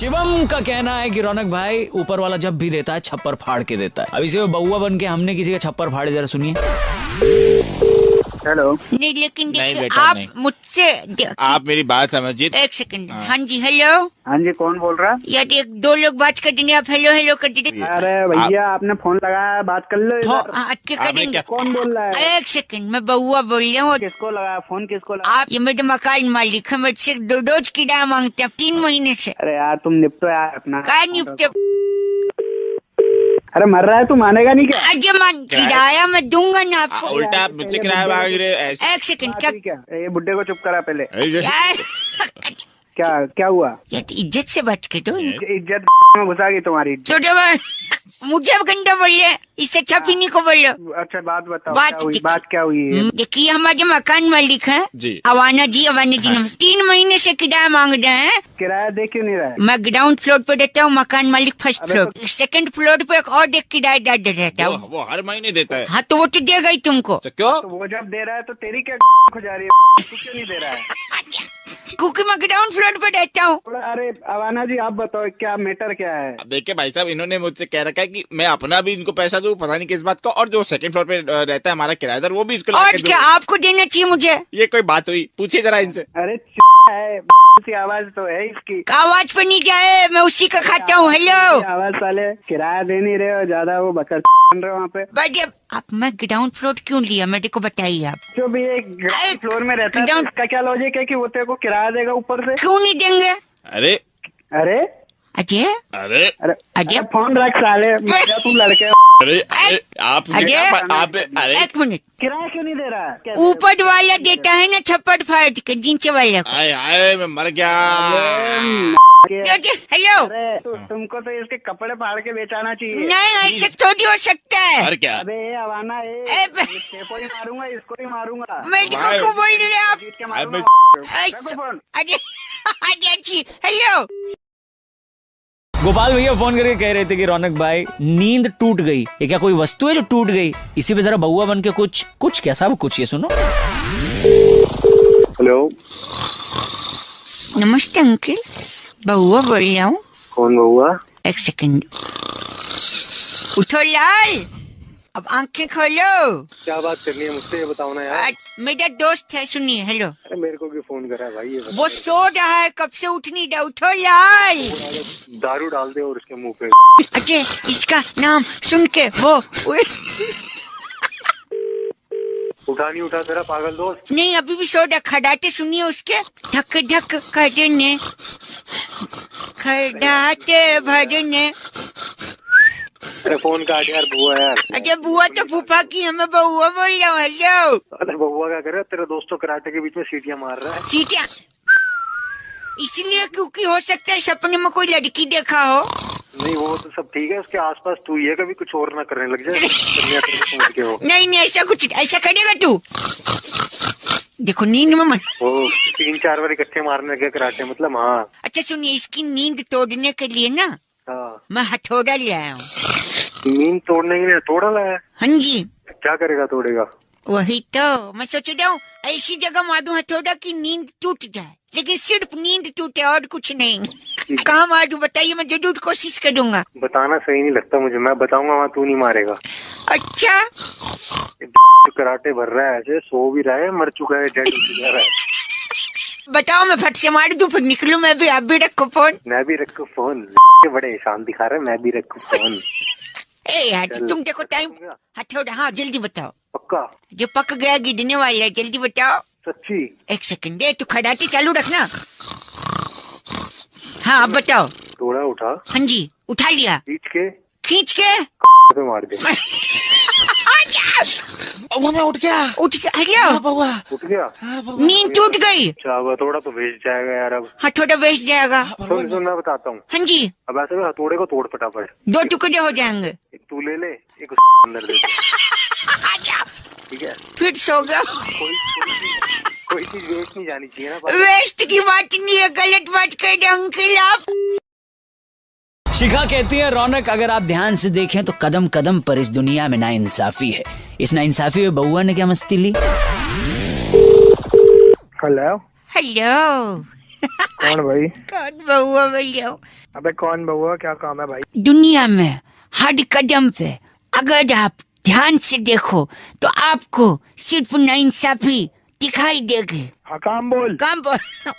शिवम का कहना है कि रौनक भाई ऊपर वाला जब भी देता है छप्पर फाड़ के देता है। अब इसे बउआ बन के हमने किसी का छप्पर फाड़े, जरा सुनिए। हेलो। नहीं लेकिन देखिए बेटा, आप नहीं। मुझसे आप मेरी बात समझिए। एक सेकंड। हाँ जी हेलो। हाँ जी, कौन बोल रहा है? यार एक दो लोग बात कर देंगे, आप हेलो हेलो कर दीजिए। अरे भैया आपने फोन लगाया, बात कर लो इधर। आपके कर आपने देंगे। क्या- कौन बोल रहा है? एक सेकंड, मैं बउआ बोल रहा हूँ। किसको लगाया फोन, किसको लगाया? आप ये मेरे मकान मालिक है, मुझसे दो डोज किराया मांगते हैं 3 महीने से। अरे यार तुम निपटो यार अपना। क्या निपटे? अरे मर रहा है, तू मानेगा नहीं क्या? अजय मान किराया मैं दूंगा ना आपको। उल्टा आप मुझसे किराया मांग रहे ऐसे। एक सेकंड, क्या क्या ये बुड्ढे को चुप करा पहले। क्या क्या क्या हुआ? यार इज्जत से बात कर दो। इज्जत में घुसा गई तुम्हारी इज्जत। छोटे भाई मुझे अब घंटा बोल रहे, इससे अच्छा पीने को बोल रहे। अच्छा बात बताओ, बात क्या हुई? देखिए। बात क्या हुई है? देखिए हमारे मकान मालिक है जी। अवाना जी नमस्ते। 3 महीने से किराया मांग रहे हैं। किराया दे क्यों नहीं रहा है? मैं ग्राउंड फ्लोर पे रहता हूँ, मकान मालिक फर्स्ट अबे फ्लोर। सेकंड फ्लोर पे एक और एक किराएदार रहता हूँ। वो हर महीने देता है। हाँ तो वो तो देगा ही तुमको, तो क्यों? तो वो जब दे रहा है तो तेरी क्या हो जा रही है? तू क्यों नहीं दे रहा है? क्योंकि मैं ग्राउंड फ्लोर पे रहता हूँ। थोड़ा अरे अवाना जी आप बताओ क्या मैटर क्या है? अब देखिए भाई साहब, इन्होंने मुझसे कह रखा है कि मैं अपना भी इनको पैसा दूं, पता नहीं किस बात का, और जो सेकंड फ्लोर पे रहता है हमारा किराएदार वो भी इसको ला और के क्या दूं। आपको देना चाहिए मुझे? ये कोई बात हुई? पूछिए जरा इनसे। अरे है सी आवाज तो है इसकी। आवाज पे नहीं जाए, मैं उसी का खाता हूँ। हेलो आवाज साले किराया दे नहीं रहे हो, ज्यादा वो बकर बन रहे हो वहाँ पे। भाई आप मैं ग्राउंड फ्लोर क्यों लिया मेरे को बताइए आप। जो भी एक ग्राउंड फ्लोर में रहता है Ground- इसका क्या लॉजिक है कि वो तेरे को किराया देगा ऊपर से? क्यों नहीं देंगे? अरे अरे अजय अरे अरे अजय अरे फोन रख साले, मेरा तू लड़के अरे अरे आप अजय आप अरे एक मिनट, किराया क्यों नहीं दे रहा है? क्या ऊपर वाला देता है ना छप्पर फाड़ के नीचे वाला को। आए आए मैं मर गया। हेलो अरे तुमको तो इसके कपड़े फाड़ के बेचाना चाहिए। नहीं ऐसे थोड़ी हो सकता है। और क्या? अबे ये अवाना ए, इसको ही मारूंगा, इसको ही मारूंगा। मेरे को बोल रहे आप। जीत के अबे, मारूंगा। रखो फोन। अजय अजय जी हेलो। गोपाल भैया फोन करके कह रहे थे कि रौनक भाई नींद टूट गई। ये क्या कोई वस्तु है जो टूट गई? इसी पे जरा बउआ बन के कुछ कैसा वो कुछ ये सुनो। हेलो, नमस्ते अंकल, बउआ बोल रहा हूँ। कौन बउआ? एक सेकंड, उठो लाल, अब आंखें खोलो। क्या बात करनी है मुझसे, ये बताओ ना यार। आज मेरा दोस्त है, सुनिए। हेलो। अरे मेरे को भी फोन करा है भाई, ये वो सो रहा है, कब से उठ नहीं रहा। उठो लाल। दारू डाल दे और उसके मुंह पे। अजय इसका नाम सुन के वो उठा नहीं उठा तेरा पागल दोस्त। नहीं अभी भी सो रहा। खड़ाटे सुनिए उसके, धक धक करने, खड़ाटे भरने। अरे फोन काट यार, बुआ यार। अजय बुआ तो फूफा की, हमें बउआ बोल रहा हूँ। हेलो। अरे बउआ क्या करे, तेरा दोस्त तो कराटे के बीच में सीटियां मार रहा है। सीटियाँ इसलिए क्योंकि हो सकता है सपने में कोई लड़की देखा हो। नहीं वो तो सब ठीक है, उसके आसपास तू ही है, कभी कुछ और ना करने लग जाए। कन्या तेरे को समझ के हो। नहीं नहीं ऐसा करेगा तू। देखो नींद में मन। वो 3-4 बार इकट्ठे मारने लगे कराटे, मतलब हाँ। अच्छा सुनिए, इसकी नींद तोड़ने के लिए ना हाँ, मैं हथौड़ा ले आया हूँ। नींद तोड़ने के लिए थोड़ा लाया? हाँ जी। क्या करेगा तोड़ेगा? वही तो मैं सोच रहा हूँ, ऐसी जगह मारूं हथौड़ा की नींद टूट जाए, लेकिन सिर्फ नींद टूटे और कुछ नहीं। कहाँ मारूं बताइए, मैं जरूर कोशिश करूंगा। बताना सही नहीं लगता मुझे, मैं बताऊंगा वहाँ तू नहीं मारेगा। अच्छा कराटे भर रहा है ऐसे, सो भी रहा है, मर चुका है, डेड हो रहा है। बताओ, मैं फट से मार दूं फिर निकलूं मैं भी। आप भी रखो फोन। मैं भी रखू फोन। बड़े शान दिखा रहे, मैं भी रखू फोन। ए यार तुम देखो टाइम। हथौड़ा, हाँ जल्दी बताओ। पक्का? जो पक गया गिरने वाला है, जल्दी बताओ। सच्ची? एक सेकंड दे, तू खड़ाटे चालू रखना। हाँ अब बताओ। थोड़ा उठा। हाँ जी उठा लिया। खींच के पे मार दे। बउआ मैं उठ गया। उठ गया। हेलो बउआ उठ गया? नींद टूट गई। अच्छा थोड़ा तो भेज जाएगा यार अब। हथौड़ा बेच जाएगा। सुन मैं बताता हूँ। हाँ जी अब ऐसे में हथौड़े को तोड़ फटाफट। 2 टुकड़े हो जाएंगे। एक तू ले ले, एक उसके अंदर दे दे। ठीक है? फिर सो गया। कोई चीज वेस्ट नहीं जानी चाहिए ना। वेस्ट की बात नहीं है, गलत बात कर रहे अंकल आप। शिखा कहती है रौनक, अगर आप ध्यान से देखें तो कदम कदम पर इस दुनिया में नाइंसाफी है। इस नाइंसाफी में बउआ ने क्या मस्ती ली? हेलो। हेलो कौन भाई? कौन बउआ बोल रहे हो? अबे कौन बउआ, क्या काम है भाई? दुनिया में हर कदम पे अगर आप ध्यान से देखो तो आपको सिर्फ नाइंसाफी दिखाई देगी। हाँ काम बोल। काम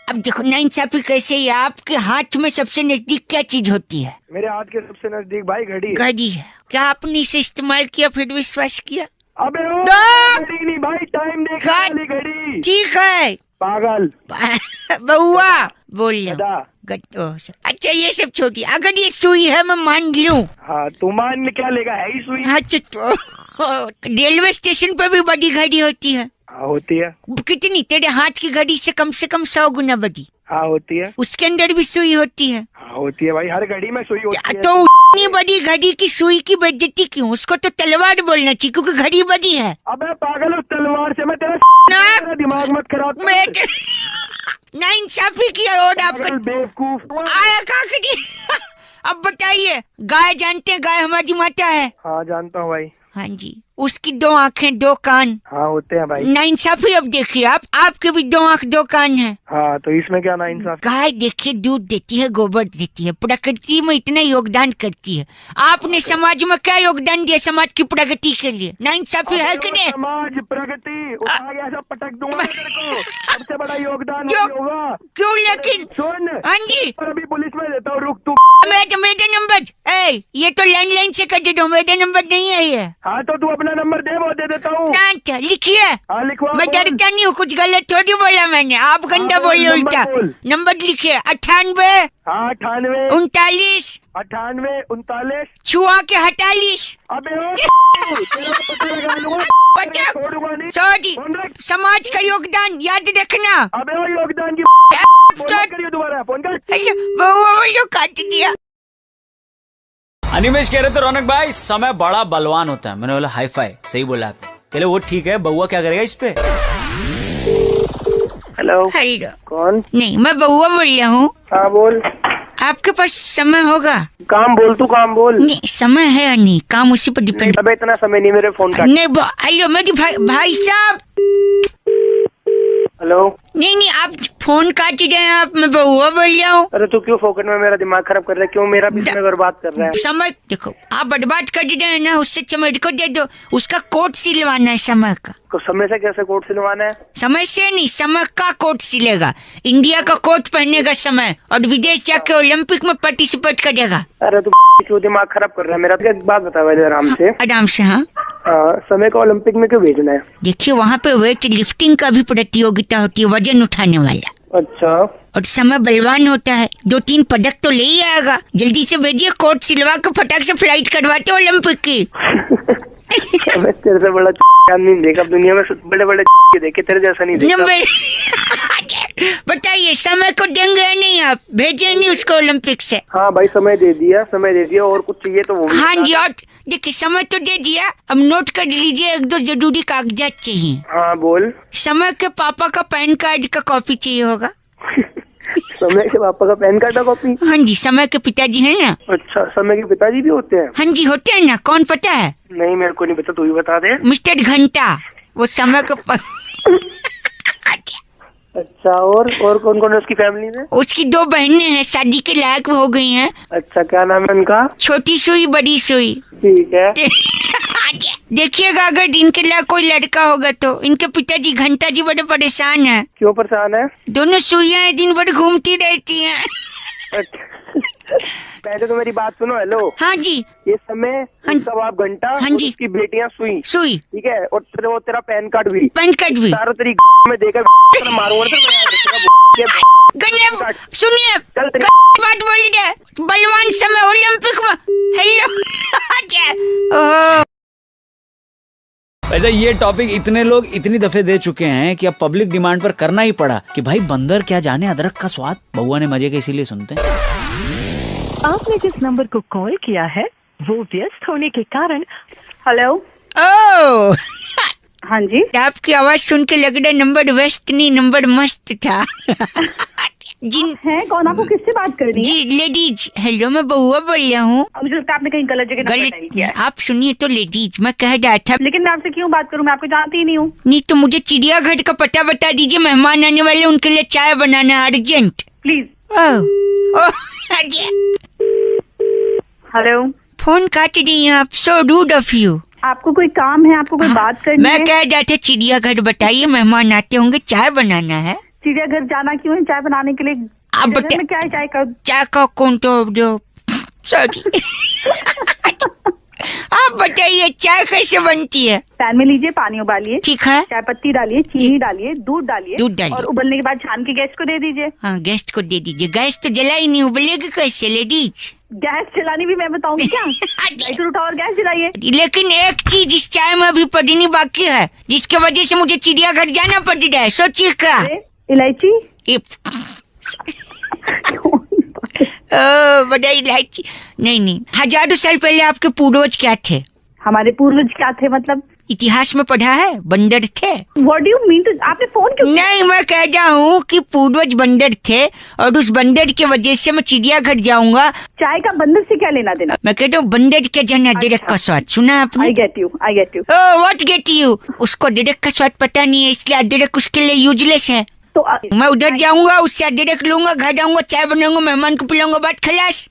अब देखो नाइंसाफी कैसे है। आपके हाथ में सबसे नजदीक क्या चीज होती है? मेरे हाथ के सबसे नजदीक भाई घड़ी। घड़ी है। क्या आपने इसे इस्तेमाल किया फिर विश्वास किया? अबे ओ, दो! घड़ी नहीं भाई, टाइम देख घड़ी। वाली घड़ी। ठीक है पागल बउआ बोल लो। गधा। अच्छा ये सब छोटी, अगर ये सुई है मैं मान लूं। हाँ तू मान क्या लेगा, है ही सुई। अच्छा तो रेलवे स्टेशन पर भी बड़ी घड़ी होती है। हाँ होती है। कितनी? तेरे हाथ की घड़ी से कम 100 गुना बड़ी। हाँ होती है। उसके अंदर भी सुई होती है। हाँ होती है भाई, हर घड़ी में सुई होती है। तो इतनी बड़ी घड़ी की सुई की बेइज्जती क्यों? उसको तो तलवार बोलना चाहिए क्योंकि घड़ी बड़ी है। अबे पागल, उस तलवार से मैं तेरा ना दिमाग मत खराब मैं कर। नाइंसाफी किया और आपका पागल बेवकूफ। आया काकड़ी। अब बताइए, गाय जानते हैं, गाय हमारी माता है। हाँ जानता हूँ भाई। हाँ जी, उसकी 2 आंखें 2 कान। हाँ होते हैं भाई। नाइंसाफी अब देखिए आप, आपके भी 2 आंख 2 कान है। हाँ तो इसमें क्या नाइंसाफ? गाय देखिए दूध देती है, गोबर देती है, प्रकृति में इतना योगदान करती है। आपने समाज में क्या योगदान दिया समाज की प्रगति के लिए? नाइंसाफी है कि नहीं? समाज प्रगति उठा के ऐसा पटक दूंगा ना तेरे को। सबसे बड़ा योगदान जो- वही होगा। क्यों लेकिन? सुन, हाँ जी, और अभी पुलिस में देता हूँ, रुक तू। मेरा नंबर ये तो लैंडलाइन से कर दे दो, मेरा नंबर नहीं है ये। हाँ तो तू अपना नंबर दे, वो दे देता हूँ। अच्छा, लिखिए। हाँ लिखवा। मैं बोल। डरता नहीं हूँ, कुछ गलत थोड़ी बोला मैंने। आप गंदा हाँ, बोले नंबर उल्टा। बोल। नंबर लिखिए 98 हाँ 98 39 98 39। छुआ के 48। अबे ओ, तेरा तो पता लगा लूंगा। बच्चा छोड़ूंगा नहीं। सॉरी, फोन रख। समाज का योगदान याद रखना। अबे वो योगदान की फोन मत करिए दोबारा, फोन कर। अच्छा, वो काट दिया। अनिमेश कह रहे थे रौनक भाई समय बड़ा बलवान होता है। मैंने बोला हाई फाई, सही बोला आपने। चलो वो ठीक है, बउआ क्या करेगा इस पे? हेलो हेलो, कौन? नहीं मैं बउआ बोल रहा हूँ। हाँ बोल। आपके पास समय होगा? काम बोल, तू काम बोल। नहीं, समय है या नहीं, काम उसी पर डिपेंड। अबे इतना समय नहीं, मेरे फोन का। नहीं हेलो मेरी भाई साहब। हेलो। नहीं आप फोन काट रहे हैं आप, मैं बउआ बोल रहा हूँ। अरे तू क्यों फोकट में मेरा दिमाग खराब कर रहा है? क्यों मेरा भी समय बर्बाद कर रहा है? समय देखो, आप बर्बाद कर रहे हैं ना, उससे चमड़ को दे दो। उसका कोट सिलवाना है समय का। तो समय से कैसे कोट सिलवाना है? समय से नहीं, समय का कोट सिलेगा। इंडिया का कोट पहनेगा समय, और विदेश जाके ओलंपिक में पार्टिसिपेट करेगा। अरे तू क्यों दिमाग खराब कर रहा है मेरा? एक बात बता भाई आराम से। आराम से। हाँ समय को ओलंपिक में क्यों भेजना है? देखिए, वहाँ पे वेट लिफ्टिंग का भी प्रतियोगिता होती है, वजन उठाने वाला। अच्छा। और समय बलवान होता है, 2-3 पदक तो ले ही आएगा। जल्दी से भेजिए, कोट सिलवा के फटाक से फ्लाइट करवाते ओलंपिक की। मैं तेरे से बड़ा आदमी नहीं देखा दुनिया में, बड़े बड़े देखे, तेरे जैसा नहीं देखा। बताइए, समय को देंगे या नहीं? आप भेजे नहीं उसको ओलंपिक से? हाँ भाई समय दे दिया, और कुछ चाहिए तो वो भी हाँ बता जी, दे। और देखिए समय तो दे दिया, अब नोट कर लीजिए, 1-2 जरूरी कागजात चाहिए। हाँ बोल। समय के पापा का पैन कार्ड का कॉपी चाहिए होगा। समय के पापा का पैन कार्ड का कॉपी? हाँ जी, समय के पिताजी है ना। अच्छा, समय के पिताजी भी होते हैं? हाँ जी होते हैं ना, कौन पता है? नहीं मेरे को नहीं पता, तू ही बता दे। मिस्टर घंटा, वो समय का अच्छा, और कौन कौन है उसकी फैमिली में? उसकी 2 बहनें हैं, शादी के लायक हो गई हैं। अच्छा, क्या नाम है उनका? छोटी सुई बड़ी सुई। ठीक है। देखिएगा, अगर इनके लिए कोई लड़का होगा तो। इनके पिताजी घंटा जी बड़े परेशान हैं। क्यों परेशान है? दोनों सुइयां दिन भर घूमती रहती हैं। अच्छा। पहले तो मेरी बात सुनो। हेलो। हाँ जी। ये समय, हाँ उसका बाप घंटा, हाँ और जी। उसकी बेटियां सुई। सुई, ठीक है, और वो तेरा पैन कार्ड भी। पैन कार्ड भी। सारा तेरी में देकर मारूंगा तेरे को, याद रखेगा। गले सुनिए, चल तेरी बात बोली दे, बलवान समय ओलंपिक में। हेलो। वैसे ये टॉपिक इतने लोग इतनी दफे दे चुके हैं कि अब पब्लिक डिमांड पर करना ही पड़ा कि भाई बंदर क्या जाने अदरक का स्वाद। बउआ ने मजे के इसीलिए सुनते हैं। आपने जिस नंबर को कॉल किया है वो व्यस्त होने के कारण। हेलो। ओ हाँ जी। आपकी आवाज सुन के लग रहा नंबर व्यस्त नहीं, नंबर मस्त था। जी है कौन? आपको किससे बात करनी है? जी लेडीज। हेलो, मैं बउआ बोल रहा हूँ। मुझे लगता है आपने कहीं गलत जगह नंबर डायल किया है। आप सुनिए तो लेडीज, मैं कह रहा था। लेकिन मैं आपसे क्यों बात करूं? मैं आपको जानती ही नहीं हूँ। नहीं तो मुझे चिड़ियाघर का पता बता दीजिए, मेहमान आने वाले, उनके लिए चाय बनाना है अर्जेंट। प्लीज। हेलो, फोन काट दी आप, सो रूड ऑफ यू। आपको कोई काम है? आपको कोई बात करनी मैं है? कह रहा था चिड़ियाघर बताइए, मेहमान आते होंगे, चाय बनाना है। चिड़ियाघर जाना क्यों है? चाय बनाने के लिए? आप चिड़ियाघर बता- में क्या है चाय का? चाय का कौन तो जो सॉरी आप बताइए चाय कैसे बनती है? पैन में लीजिए, पानी उबालिए, ठीक है। चाय पत्ती डालिए, चीनी डालिए, दूध दूध डालिए। और उबलने के बाद छान के गेस्ट को दे दीजिए। हाँ, गेस्ट को दे दीजिए। गैस तो जला ही नहीं, उबलेगी कैसे लेडीज? गैस जलानी भी मैं बताऊंगी क्या? इधर उठाओ और गैस जलाइए। लेकिन एक चीज इस चाय में अभी पढ़नी बाकी है, जिसके वजह से मुझे चिड़ियाघर जाना पड़ रहा है। सोचिए क्या? अरे, इलायची। बड़ा इलायची नहीं, हजारों साल पहले आपके पूर्वज क्या थे? हमारे पूर्वज क्या थे मतलब? इतिहास में पढ़ा है, बंदर थे। What do you mean? तो आपने फोन क्यों? नहीं, मैं कह रहा हूँ कि पूर्वज बंदर थे और उस बंदर की वजह से मैं चिड़ियाघर जाऊंगा। चाय का बंदर से क्या लेना देना? मैं कहता हूँ बंदर के जन अदरक का स्वाद सुना है आपने? I get you, I get you. What get you? उसको अदरक का स्वाद पता नहीं है, इसलिए अदरक उसके लिए यूजलेस है। तो मैं उधर जाऊंगा, उससे अदरक लूंगा, घर आऊंगा, चाय बनाऊंगा, मेहमान को पिलाऊंगा, बात खलास।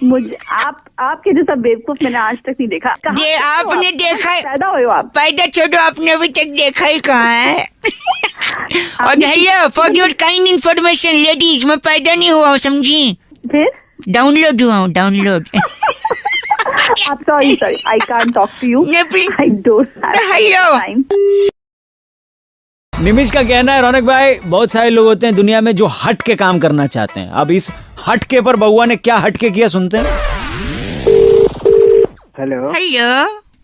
मुझे आपके जैसा बेवकूफ मैंने आज तक नहीं देखा। ये आपने देखा है? पैदा हुए हो आप? पैदा छोड़ो, आपने अभी तक देखा ही कहाँ है? और hello, for your kind information ladies, मैं पैदा नहीं हुआ हूँ, समझी? फिर डाउनलोड हुआ हूँ, डाउनलोड। आप sorry I can't talk to you. नहीं, please. I don't have hello. Time. Nimish का कहना है रौनक भाई, बहुत सारे लोग होते हैं दुनिया में जो हट के काम करना चाहते हैं। अब इस हटके पर बउआ ने क्या हटके किया, सुनते हैं। हेलो। हेलो,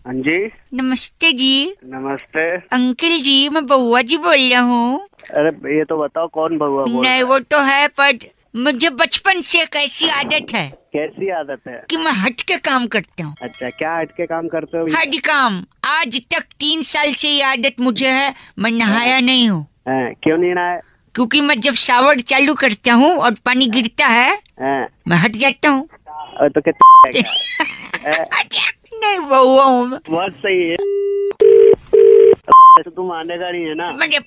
हाँ जी, नमस्ते जी। नमस्ते। अंकल जी, मैं बउआ जी बोल रहा हूँ। अरे ये तो बताओ कौन बउआ बोल रहा नहीं, है? वो तो है, पर मुझे बचपन से एक ऐसी आदत है कैसी आदत है? कि मैं हट के काम करता हूँ। अच्छा, क्या हट के काम करते हो? हर काम। आज तक 3 साल से ये आदत मुझे है। मैं नहाया नहीं हूँ, क्यों नहीं नहाए? क्योंकि मैं जब शावर चालू करता हूँ और पानी गिरता है, हैं? मैं हट जाता हूँ। तो क्या नहीं, बउआ हूँ मैं। बहुत सही है। तो तुम मानेगा नहीं है ना? मुझे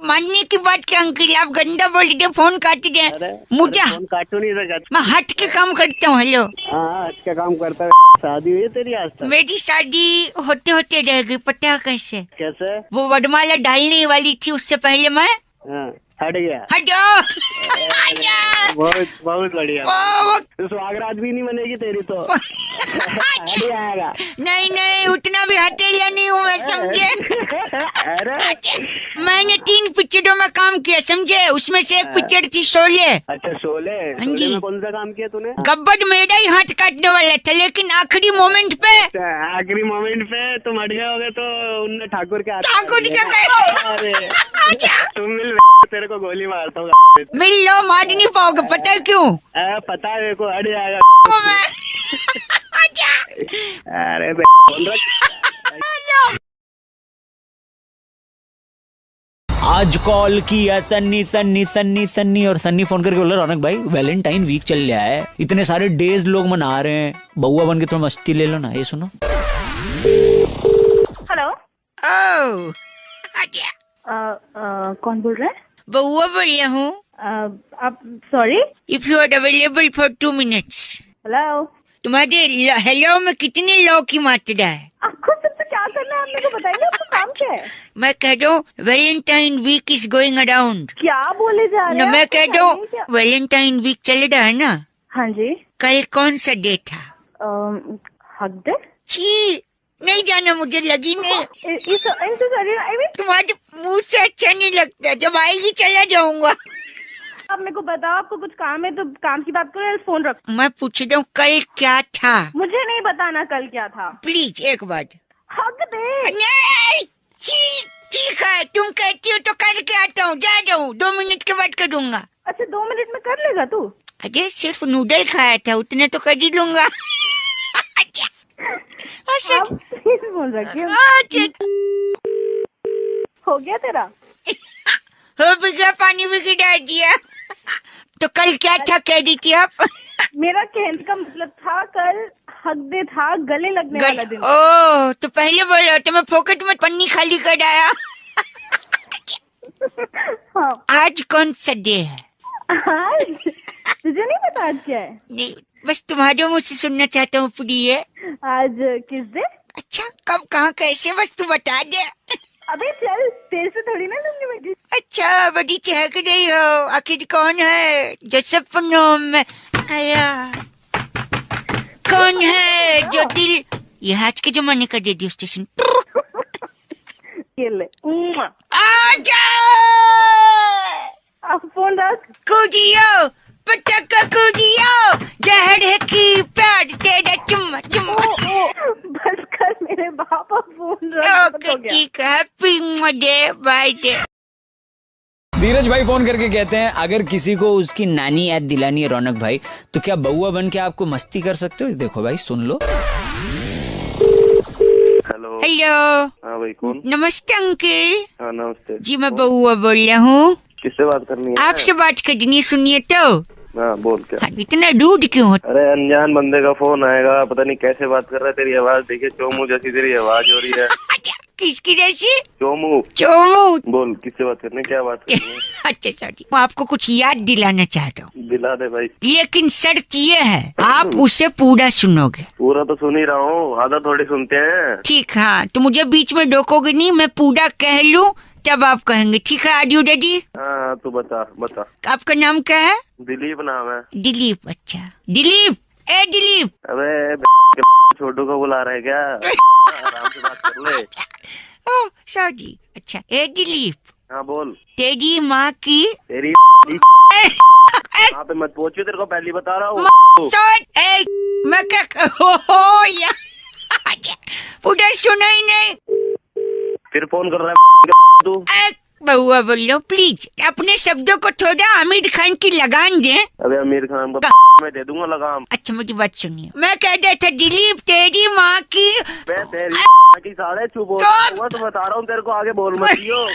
मानने की बात क्या अंकल, आप गंदा बोल रहे, फोन काट दे। अरे मुझे अरे, फोन काटू नहीं सका। मैं हट के काम करता हूँ। हेलो, हाँ, हट के काम करता है। शादी हुई है तेरी आज तक? मेरी शादी होते होते रह गई, पता है कैसे? कैसे? वो वडमाला डालने वाली थी, उससे पहले मैं हाँ, हट गया। हट जाओ। हट जाओ। बहुत बहुत बढ़िया। वो तो सुहागरात भी नहीं बनेगी तेरी तो। हट जाएगा। नहीं, उतना भी हटेला नहीं हूँ मैं, समझे? अरे मैंने 3 पिक्चरों में काम किया, समझे? उसमें से एक पिक्चर थी शोले। अच्छा, शोले। हाँ शोले जी। में कौन सा काम किया तूने? गब्बर मेरा ही हाथ काटने वाला था, लेकिन आखिरी मोमेंट पे आखिरी मोमेंट पे तुम हट गए होगे तो उनने ठाकुर के हाथ ठाकुर काट क्या दिया। कहे? अरे तुम मिल, तेरे को गोली मारता हूँ। मिल लो, मार नहीं पाओगे, पता है क्यों? पता है मेरे को, हट जाएगा। वो मैं अरे बोल रहा। आज कॉल किया सन्नी और सन्नी फोन करके बोला रौनक भाई वैलेंटाइन वीक चल रहा है, इतने सारे डेज लोग मना रहे हैं, बउआ बन के थोड़ा मस्ती ले लो ना। ये सुनो। हेलो, ओह, कौन बोल रहा है? बउआ बोल रहा हूँ। आप sorry. If you are available for 2 minutes। Hello, तुम्हारे हेलो में कितने लौ की मात्रा है? आपको सबसे क्या करना है? आप मेरे को बताइए, आपको काम क्या है? मैं कह रहा हूँ Valentine week is going around. क्या बोले जा रहे न, हैं? मैं आपको कह रहा हूँ क्या? वैलेंटाइन वीक चल रहा है ना। हाँ जी। कल कौन सा डे था? हक डे? छी, नहीं जाना, मुझे लगी नहीं। तुम्हारे मुंह से अच्छा नहीं लगता, जब आएगी चला जाऊंगा। आप मेरे को बताओ, आपको कुछ काम है तो काम की बात करो या फोन रखो। मैं पूछ रहा हूँ कल क्या था? मुझे नहीं बताना कल क्या था। प्लीज एक बार। हक दे। नहीं, ठीक है, तुम कहती हो तो करके आता हूँ, जा रहा हूँ, 2 मिनट के बाद करूँगा। अच्छा, 2 मिनट में कर लेगा तू? अरे सिर्फ नूडल खाया था, उतने तो कर ही लूंगा। अच्छा, आप प्लीज बोल रखिए। हो गया तेरा? हो भी गया, पानी भी गिरा दिया। तो कल क्या था कह दी थी आप? मेरा कहने का मतलब था कल हक डे था, गले लगने वाला दिन। ओह, तो पहले बोलो तो मैं फोकट में पन्नी खाली कर आया। हाँ। आज कौन सा डे है? आज तुझे नहीं पता आज क्या है? नहीं, बस तुम्हारे मुझ से सुनना चाहता हूँ प्रिय। आज किस दिन? अच्छा, कब, कहाँ, कैसे, बस तू बता दे। अबे चल, तेरे से थोड़ी ना लूंगी मैं gift। अच्छा, बड़ी चहक रही हो। आखिर कौन है जो सपनों में आया? कौन है जो दिल, ये आज के जमाने का रेडियो स्टेशन। ये ले। मुआ। आजा अब फोन रख। कूदियो पटका कूदियो, जहर है की प्यार तेरा चुम्मा चुम्मा। बस कर मेरे बापा, फोन रख। ओके ठीक है, हैप्पी डे, बाय डे। धीरज भाई फोन करके कहते हैं अगर किसी को उसकी नानी याद दिलानी है रौनक भाई, तो क्या बउआ बन के आपको मस्ती कर सकते हो? देखो भाई सुन लो। हेलो। हेलो, हाँ भाई, कौन? नमस्ते अंकल। हाँ नमस्ते। जी मैं बउआ बोल रहा हूँ। किससे बात करनी है? आपसे बात करनी, सुनिए तो। हाँ बोल क्या? हाँ, इतना रूड क्यों हो? अरे अनजान बंदे का फोन आएगा, पता नहीं कैसे बात कर रहा है। तेरी आवाज देखिए, चोमू जैसी तेरी आवाज हो रही है। किसकी जैसी? चोमू। चोमू। बोल किससे बात करनी है, क्या बात करनी है? अच्छा सॉरी, मैं आपको कुछ याद दिलाना चाहता हूँ, दिला दे भाई। लेकिन शर्त ये है आप उसे पूरा सुनोगे। पूरा तो सुन ही रहा हूँ, आधा थोड़ी सुनते हैं। ठीक, हाँ तो मुझे बीच में रोकोगे नहीं, मैं पूरा कह लूँ तब आप कहेंगे। ठीक है, आर यू रेडी? हाँ तू बता बता। आपका नाम क्या है? दिलीप नाम है। दिलीप। अच्छा दिलीप, ए दिलीप। अबे छोटू को बुला रहे क्या? आराम से बात कर ले। Oh sorry. अच्छा ए दिलीप, हाँ बोल। तेरी माँ की तेरी वहाँ पे मत पहुंचियो, तेरे को पहले बता रहा हूँ। मैं क्या हो या पूरा सुना ही नहीं। फिर फोन कर रहा है तू। बउआ बोल लो, प्लीज अपने शब्दों को थोड़ा आमिर खान की लगान दे। अबे आमिर खान को मैं दे दूंगा लगाम। अच्छा मेरी बात सुनिए, मैं कह रहा था दिलीप तेरी माँ की। मैं तेरी माँ की साढ़े चुप हो हुआ तो बता रहा हूँ तेरे को, आगे बोल मत दियो।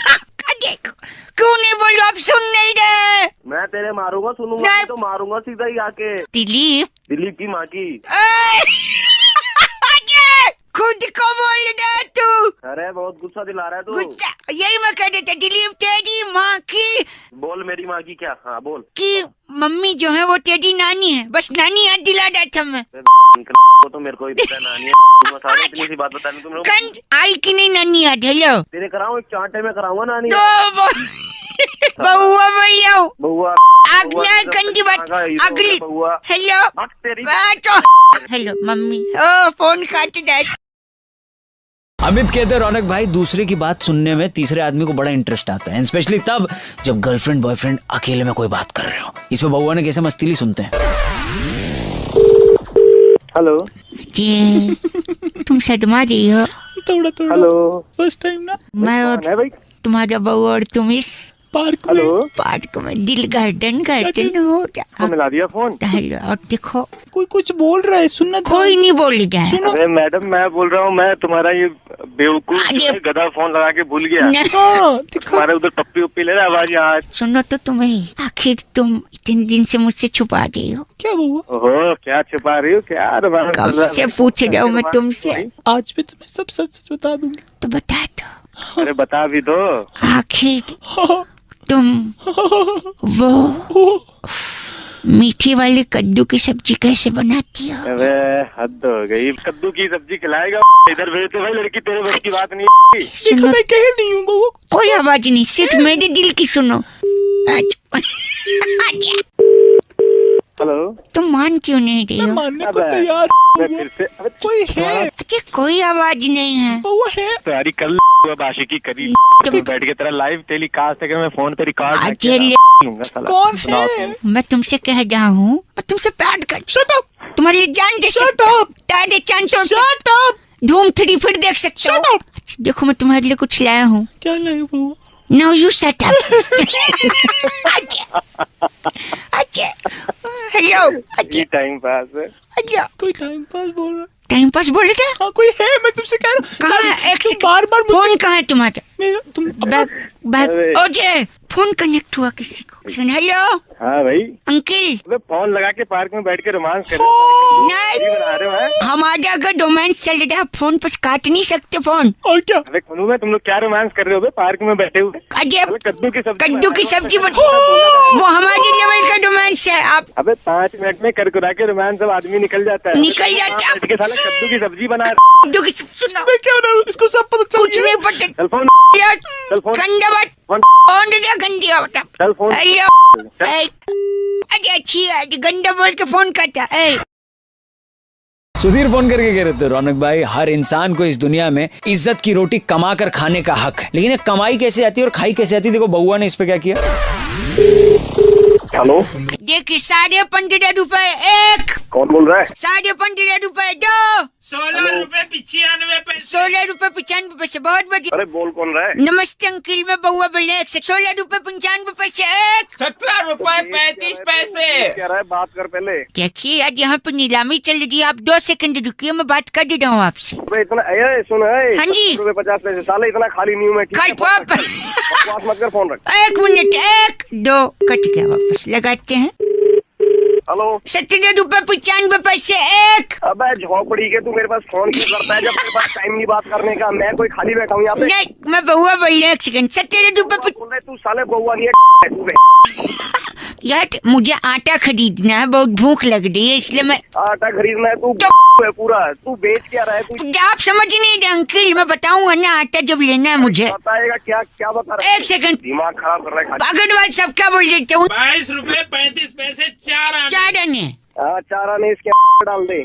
देखो क्यों नहीं बोलो, आप सुन नहीं रहे। मैं तेरे मारूंगा, सुनूंगा नहीं तो मारूंगा सीधा ही आके। दिलीप की माँ की। खुद को बोल रहा तू। अरे बहुत गुस्सा दिला रहा है तू। गुस्सा, यही मैं कह रहा था दिलीप तेरी माँ की। बोल मेरी माँ की क्या? हाँ बोल। कि मम्मी जो है वो तेरी नानी है, बस नानी याद दिला रहा था मैं। वो तो मेरे को ही पता है नानी है। सारी इतनी सी बात बताने तुम लोग। गंज आई कि नहीं नानी याद? हेलो तेरे कराऊं, एक चांटे में कराऊंगा नानी। बउआ बोल रहा हूँ। बउआ आज्ञा गंदी बात अगली। बउआ हेलो तेरी। Hello mummy. ओ फोन काट दे। अमित कहते हैं रौनक भाई दूसरे की बात सुनने में तीसरे आदमी को बड़ा इंटरेस्ट आता है, स्पेशली तब जब गर्लफ्रेंड बॉयफ्रेंड अकेले में कोई बात कर रहे हो। इसमें बउआ ने कैसे मस्तीली सुनते हैं। हेलो जी तुम शर्मा रही हो? थोड़ा थोड़ा। हेलो फर्स्ट टाइम ना। मैं और है भाई तुम्हारा बउआ और तुम इस पार्क में दिल गार्डन हो तो मिला दिया फोन। हेलो और देखो कोई कुछ बोल रहा है, सुनना। कोई नहीं बोल रहा है। अरे मैडम मैं बोल रहा हूँ, मैं तुम्हारा ये बेवकूफ गधा फोन लगा के भूल गया। तुम्हारे उधर पप्पी उपी ले रहा आवाज यहाँ। सुनो तो तुम्हें, आखिर तुम इतने दिन से मुझसे छुपा रही हो क्या हुआ? ओहो क्या छुपा रही हो? क्या कब से पूछ रहा हूँ मैं तुमसे। आज भी तुम्हें सब सच सच बता दूंगी। तो बता दो। अरे बता भी दो। आखिर तुम वो मीठी वाली कद्दू की सब्जी कैसे बनाती हो? अबे हद हो गई, कद्दू की सब्जी खिलाएगा? इधर भेज दे भाई, लड़की तेरे बस की बात नहीं है। सुनो, मैं कह नहीं हूँ बउआ। कोई आवाज नहीं, सिर्फ मेरे दिल की सुनो। हेलो तुम मान क्यों नहीं रही हो? मानने को तैयार। फिर से कोई है? अच्छा कोई आवाज नहीं है। बउआ है तुम्हारी कल बाशिकी करी बैठ के तेरा लाइव टेलीकास्ट है, मैं फोन पे रिकॉर्ड कौन है? मैं तुमसे कह रहा हूँ, मैं तुमसे प्यार कर। Shut up. तुम्हारी जान दे Shut up. तारे चांसों शट अप। धूम 3 फिर देख सकते हो। अच्छा, देखो मैं तुम्हारे लिए कुछ लाया हूँ। क्या लाया बउआ? Now you shut up. अच्छा हेलो अच्छा टाइम पास है। अच्छा कोई टाइम पास बोल रहा है? टाइम पास बोल रहे थे? हाँ कोई है, मैं तुमसे कह रहा हूँ। कहाँ है? एक बार बार फोन कहाँ है तुम्हारा? मेरा तुम बैग बैग ओजे फोन कनेक्ट हुआ किसी को। सुन, हेलो हाँ भाई, अंकल। अबे फोन लगा के पार्क में बैठ के रोमांस कर रहे हो, नहीं बना रहे हो हैं? हमारे अगर रोमांस चल रहा है फोन पर काट नहीं सकते फोन। और क्या? अबे खुनू में तुम लोग क्या रोमांस कर रहे हो बे पार्क में बैठे हुए? अजय अबे कद्दू की सब्जी वो हमारे लेवल का रोमांस है। आप अबे 5 मिनट में करकुरा के रोमांस सब आदमी निकल जाता है। निकल जाता है। बैठ के साले कद्दू की सब्जी बना कद्दू की सुनो, क्या हो रहा है? इसको सब पता चल कुछ गया। नहीं पता। चल फोन, चल फोन, गंदा बात फोन, कौन दिया गंदी बता। चल फोन। हेलो अजय अच्छी है, गंदा बोल के फोन करता है। सुधीर फोन करके कह रहे थे, रौनक भाई हर इंसान को इस दुनिया में इज्जत की रोटी कमा कर खाने का हक है, लेकिन ये कमाई कैसे आती है और खाई कैसे आती है? देखो बउआ ने इस पे क्या किया। हेलो, देखिए 15.5 रुपए एक, कौन बोल रहा है? 15.5 रुपए दो, 16 रुपए 95 पैसे। 16 रुपए 95 पैसे। बहुत बढ़िया। अरे बोल कौन रहा है? नमस्ते अंकिल, मैं बउआ बोल रहे हैं। 16 रुपए 95 पैसे एक। 17 रुपए 35 पैसे। क्या रहा है? बात कर पहले। देखिए आज यहाँ पे नीलामी चल रही है, आप 2 सेकंड रुकिए, मैं बात कर दे रहा हूँ आपसे। अबे इतना सुन है। हाँ जी। 50 पैसे साले, इतना खाली नहीं हूँ मैं। ठीक है, बकवास मत कर, फोन रख। 1 मिनट 1 2 कट गया, वापस लगाते हैं। हेलो, 17 रुपए 95 पैसे एक। अबे झोपड़ी के तू मेरे पास फोन क्यों करता है जब तेरे पास टाइम नहीं बात करने का? मैं कोई खाली बैठा हूँ यहाँ पे। नहीं मैं बउआ बोल रही हूँ, 1 सेकंड। 17 रुपए बोल रहे तू साले बउआ नहीं है तू। यार मुझे आटा खरीदना है, बहुत भूख लग रही है, इसलिए मैं। आटा खरीदना है तू है पूरा। तू बेच क्या रहा है तू? आप समझ नहीं रहे अंकल, मैं बताऊंगा ना आटा जब लेना है मुझे। बताएगा क्या? क्या बता रहा है? 1 सेकंड। दिमाग खराब कर रहा है। अगरवाल सब क्या बोल देते हूँ? 22 रुपए 35 पैसे 4 आने। 4 आने। हाँ, 4 आने इसके डाल दे। ये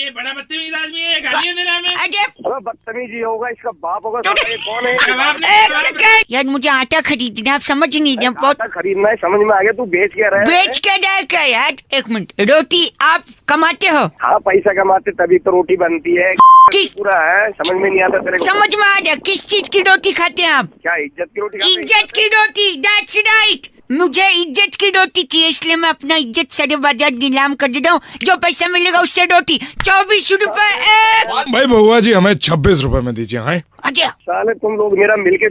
बड़ा बदतमीज आदमी है, गाली दे रहा है हमें। अरे बदतमीजी होगा, इसका बाप होगा। ये कौन है? जवाब नहीं। 1 सेकंड। यार मुझे आटा खरीदना है, आप समझ नहीं रहे। बहुत आटा खरीदना है, समझ में आ गया। तू बेच क्या रहा है? बेच के जाए क्या यार? 1 मिनट। रोटी आप कमाते हो? हाँ, पैसा कमाते तभी तो रोटी बनती है। किस पूरा है, समझ में नहीं आता तेरे को? समझ में आ गया। किस चीज की रोटी खाते हैं आप? क्या इज्जत की रोटी खाते हैं? इज्जत की रोटी, दैट्स राइट। मुझे इज्जत की रोटी चाहिए, इसलिए मैं अपना इज्जत सारे बाजार नीलाम कर देता हूँ। जो पैसा मिलेगा उससे रोटी। 24 रुपए एक। भाई बउआ जी हमें 26 रुपए में दीजिए। हाँ अच्छा साले तुम लोग मेरा मिलके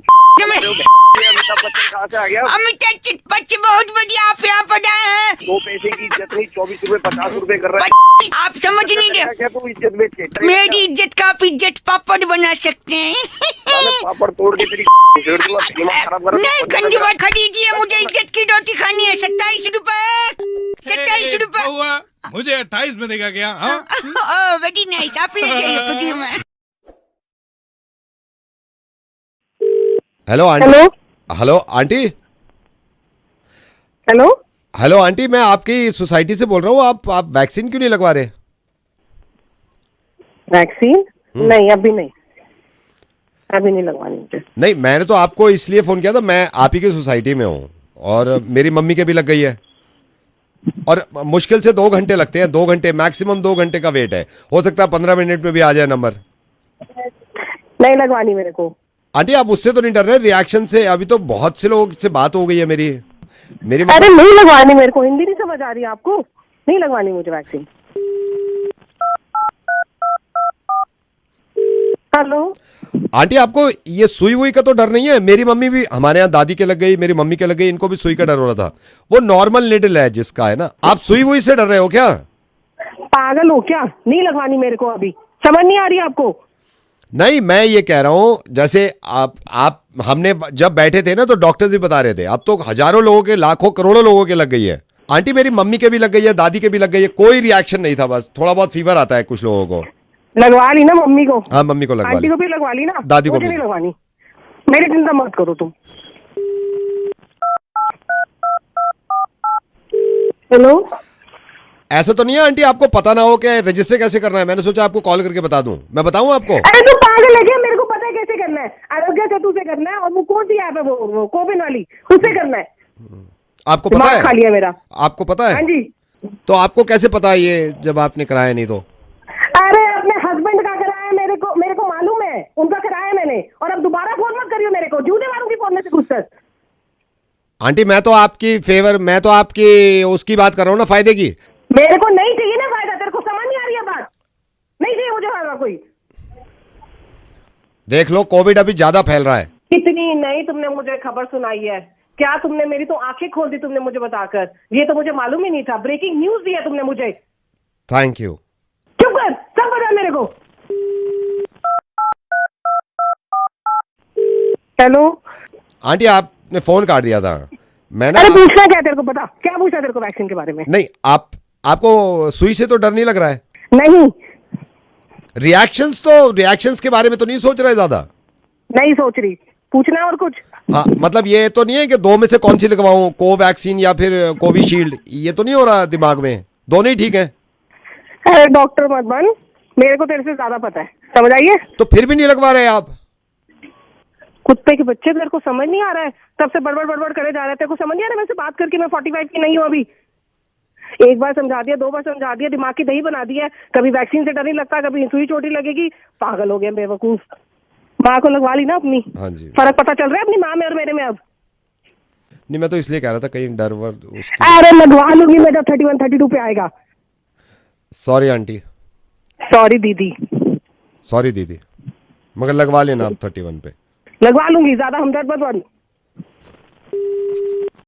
अमिताभ बच्चन कहाँ से आ गया? अमिताभ बच्चन बहुत बढ़िया, आप यहाँ पर आए हैं। 2 पैसे की इज्जत नहीं, 24 रुपए 50 रुपए कर रहा है। आप समझ नहीं रहे। क्या तू इज्जत बेच के? मेरी इज्जत का आप इज्जत पापड़ बना सकते हैं। साले पापड़ तोड़ के तेरी छेड़ दूंगा, दिमाग खराब कर रहा है। नहीं गंदी बात, खरीदिए, मुझे इज्जत की रोटी खानी है। 27 रुपए 27 रुपए। बउआ मुझे 28 में देगा क्या? हाँ ओह वेरी नाइस, आप ले जाइए फ्री में। Hello aunty. Hello aunty. Hello hello aunty, मैं आपकी सोसाइटी से बोल रहा हूँ। आप वैक्सीन क्यों नहीं लगवा रहे? वैक्सीन? नहीं अभी नहीं, अभी नहीं लगवानी मुझे। नहीं, मैंने तो आपको इसलिए फोन किया था, मैं आप ही की सोसाइटी में हूँ और मेरी मम्मी के भी लग गई है और मुश्किल से 2 घंटे लगते हैं। 2 घंटे मैक्सिमम 2 घंटे का वेट है। हो सकता है 15 मिनट में भी आ जाए नंबर। नहीं लगवानी मेरे को। आंटी आप उससे तो नहीं डर रहे रिएक्शन से? अभी तो बहुत से लोगों से बात हो गई है मेरी। अरे नहीं लगवानी मेरे को, हिंदी नहीं समझ आ रही है आपको? नहीं लगवानी मुझे वैक्सीन। हेलो आंटी, आपको ये सुई वुई का तो डर नहीं है? मेरी मम्मी भी, हमारे यहाँ दादी के लग गई, मेरी मम्मी के लग गई, इनको भी सुई का डर हो रहा था। वो नॉर्मल निडल है जिसका है ना। आप सुई वुई से डर रहे हो क्या? पागल हो क्या? नहीं लगवानी मेरे को, अभी समझ नहीं आ रही आपको? नहीं, मैं ये कह रहा हूँ जैसे आप हमने जब बैठे थे ना तो डॉक्टर्स भी बता रहे थे, अब तो हजारों लोगों के, लाखों करोड़ों लोगों के लग गई है। आंटी मेरी मम्मी के भी लग गई है, दादी के भी लग गई है, कोई रिएक्शन नहीं था, बस थोड़ा बहुत फीवर आता है कुछ लोगों को। लगवा ली ना मम्मी को? हाँ मम्मी को लगवा ली। आंटी को भी लगवा ली ना? दादी को मुझे भी नहीं लगवानी। मेरी चिंता मत करो तुम। हेलो ऐसा तो नहीं है आंटी आपको पता ना हो कि रजिस्टर कैसे करना है? मैंने सोचा आपको कॉल करके बता दूं। मैं बताऊं आपको? अरे तू पागल है क्या? मेरे को पता है कैसे करना है। आरोग्य सेतु से करना है, और वो कौन सी ऐप है? वो कोविन वाली, उससे करना है। आपको पता है? खा लिया मेरा। आपको पता है? हाँ जी। तो आपको कैसे पता है ये जब आपने कराया नहीं तो? अरे अपने हस्बैंड का कराया, मेरे को मालूम है, उनका कराया मैंने। और अब दोबारा फोन मत करियो मेरे को, झूठे मारूंगी फोन में से कुछ तक। आंटी मैं तो आपकी उसकी बात कर रहा हूँ ना, फायदे की। मेरे को नहीं चाहिए ना फायदा, तेरे को समझ नहीं आ रही है बात? नहीं चाहिए मुझे फायदा कोई। देख लो कोविड अभी ज्यादा फैल रहा है। इतनी नहीं तुमने मुझे खबर सुनाई है क्या? तुमने मेरी तो आंखें खोल दी तुमने मुझे बताकर। ये तो मुझे मालूम ही नहीं था। ब्रेकिंग न्यूज दी है तुमने मुझे। Thank you. चुप कर, सब बता मेरे को। हेलो आंटी आपने फोन काट दिया था। मैं ना अरे पूछना क्या तेरे को? बता क्या पूछना तेरे को वैक्सीन के बारे में? नहीं आपको सुई से तो डर नहीं लग रहा है? नहीं रिएक्शंस के बारे में तो नहीं सोच रहे ज्यादा? नहीं सोच रही। पूछना है और कुछ? हाँ मतलब ये तो नहीं है कि दो में से कौन सी लगवाऊं, कोवैक्सीन या फिर कोविशील्ड? ये तो नहीं हो रहा दिमाग में? दोनों ही ठीक है? अरे डॉक्टर मत बन, मेरे को तेरे से ज्यादा पता है, समझ आइए? तो फिर भी नहीं लगवा रहे आप? कुत्ते के बच्चे, तेरे को समझ नहीं आ रहा है? तब से बड़बड़ करे जा रहे हैं। तेरे को समझ नहीं आ रहा है? मैं से बात करके मैं 45 की नहीं हूँ अभी। एक बार समझा दिया, 2 बार समझा दिया, दिमाग की दही बना दिया है। कभी वैक्सीन से डर नहीं लगता, कभी सुई चोटी लगेगी। पागल हो गया बेवकूफ। माँ को लगवा ली ना अपनी। हाँ जी। फर्क पता चल रहा है अपनी माँ में और मेरे में अब? नहीं मैं तो इसलिए कह रहा था कहीं डर वर अरे लगवा लूंगी मैं जब 31 32 पे आएगा। Sorry aunty. सॉरी दीदी। सॉरी दीदी, मगर लगवा लेना आप 31 पे। लगवा लूंगी, ज्यादा हमदर्द मत बन।